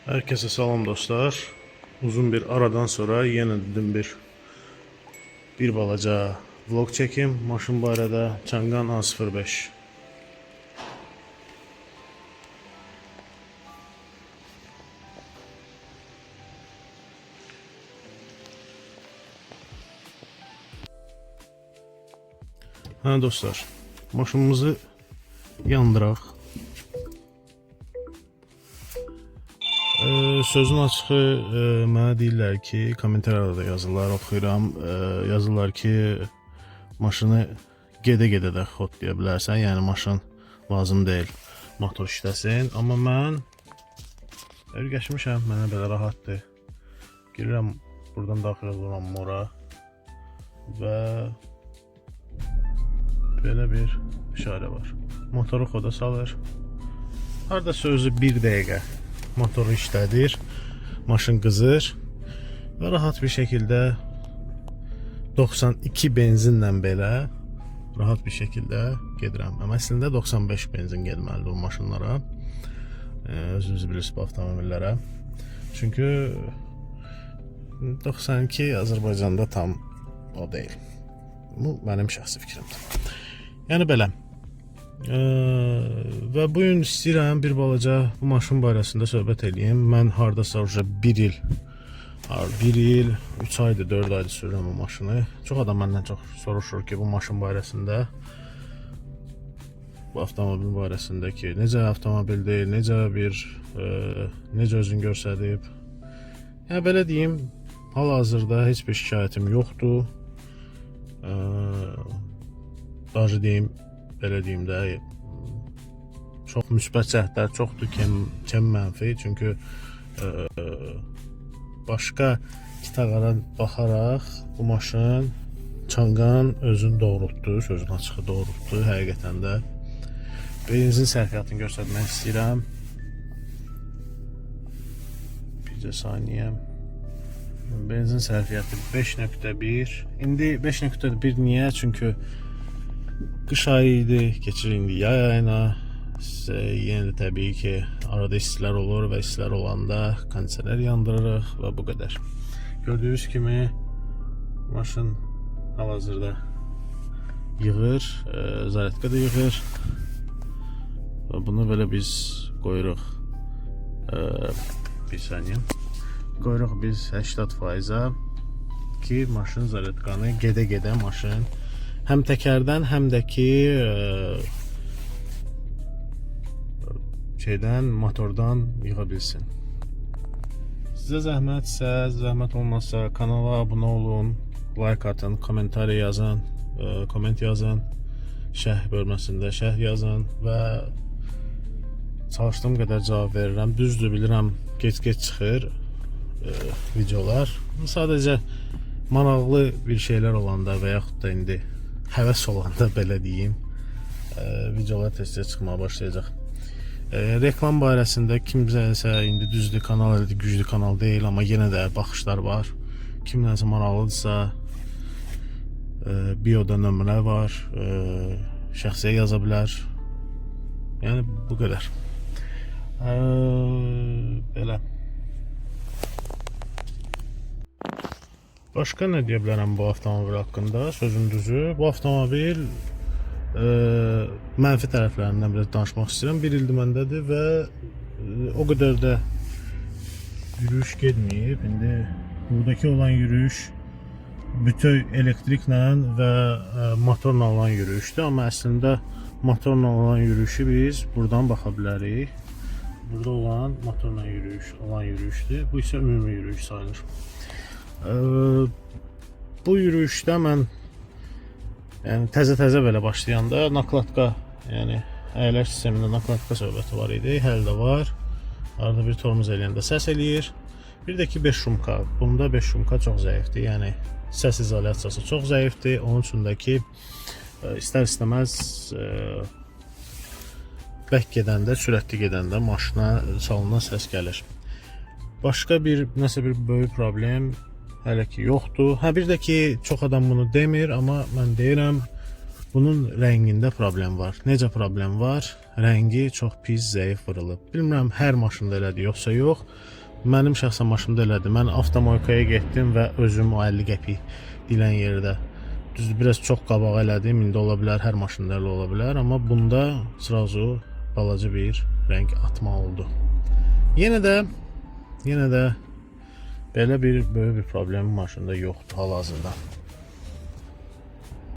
Herkese salam dostlar. Uzun bir aradan sonra yine dedim bir balaca vlog çekim. Maşın barədə Çangan A05. Ha dostlar, maşınımızı yandıraq. Sözün açığı mənə deyirlər ki, kommentarlarda da yazırlar, oxuyuram, yazırlar ki, maşını gedə-gedə də xodlaya bilərsən, yəni maşın lazım deyil motor işləsin. Amma mən öyrəşmişəm, mənə belə rahatdır. Girirəm, buradan daxil oluram mora və belə bir işarə var. Motoru xoda salır. Hardasa özü 1 dəqiqə motoru işlədir, maşın qızır və rahat bir şəkildə 92 benzinlə belə rahat bir şəkildə gedirəm. Amma əslində 95 benzin getməlidir bu maşınlara. Özünüz bilirsiniz bu avtomobillərə. Çünki 92 Azərbaycanda tam o deyil. Bu mənim şəxsi fikrimdir. Yəni belə. Və bugün istəyirəm bir balaca bu maşın barəsində söhbət edeyim. Mən hardasa 1 il, 3 aydır, 4 aydır sürürəm bu maşını. Çox adam məndən çox soruşur ki, bu maşın barəsində, bu avtomobil barəsində ki, necə avtomobildir, necə özünü göstərib. Yəni belə deyim, hal-hazırda heç bir şikayətim yoxdur. Daha deyim, belə deyim də, çox müsbət cəhətlər çoxdur, kəm mənfi. Çünki başqa kitaqlara baxaraq bu maşın Çangan özünü doğrultdu, sözün açığı doğrultdu həqiqətən də. Benzin sərfiyyatını göstərmək istəyirəm. Bircə saniyə. Benzin sərfiyyatı 5.1. İndi 5.1 niyə? Çünki qış ayı idi, keçir indi yay ayına. Yenə də təbii ki, arada istilər olur və istilər olanda kondisioner yandırırıq və bu qədər. Gördüyünüz kimi maşın hal-hazırda yığır, zaretka da yığır və bunu belə biz qoyuruq. Bir saniyə. Qoyuruq biz 80%-a ki, maşın zaretkanı gedə-gedə maşın həm təkərdən, həm də ki motordan yığa bilsin. Sizə zəhmət olmazsa kanala abunə olun, like atın, komentari yazın, komment yazın, şərh bölməsində şərh yazın və çalışdığım qədər cavab verirəm. Düzdür, bilirəm, gec-gec çıxır videolar. Sadəcə maraqlı bir şeylər olanda və yaxud da indi həvəs olanda, belə deyim, videolar tez-tez çıxmağa başlayacaq. Reklam barəsində kimsə indi düzdür, kanal elə güclü kanal deyil, amma yenə də baxışlar var. Kimlənsə maraqlıdırsa, bioda nömrə var, şəxsiyə yaza bilər. Yəni bu qədər. Belə. Başqa nə deyə bilərəm bu avtomobil haqqında? Sözün düzü, bu avtomobil mənfi tərəflərindən biraz danışmaq istəyirəm. 1 ildir məndədir və o qədər də yürüyüş getməyib. İndi buradakı olan yürüyüş bütöv elektriklə və motorla olan yürüyüşdür. Amma əslində motorla olan yürüyüşü biz buradan baxa bilərik. Burada olan motorla olan yürüyüşdür. Bu isə ümumi yürüyüş sayılır. Bu yürüyüşdə mən təzə-təzə belə başlayanda nakladka, yəni əyləş sistemində nakladka söhbəti var idi, hələ də var. Arada bir tormuz eləyəndə səs eləyir. Bir də ki 5 şumka. Bunda 5 şumka çox zəifdir, yəni səs izolyasiyası çox zəifdir. Onun üçün də ki istər-istəməz bək gedəndə, sürətli gedəndə maşına salınan səs gəlir. Başqa nəsə bir böyük problem hələ ki yoxdur. Bir də ki, çox adam bunu demir, amma mən deyirəm, Bunun rəngində problem var. Necə problem var? Rəngi çox pis, zəif vurulub. Bilmirəm hər maşında elədir yoxsa yox. Mənim şəxsən maşınımda elədi. Mən avtomoykaya getdim və özüm o 50 qəpik deyilən yerdə düzdür, biraz çox qabaq elədim. İndi ola bilər, hər maşında elə ola bilər, amma bunda sırası balaca bir rəng atma oldu. Yenə də belə bir böyük bir problem maşında yoxdur hal-hazırda.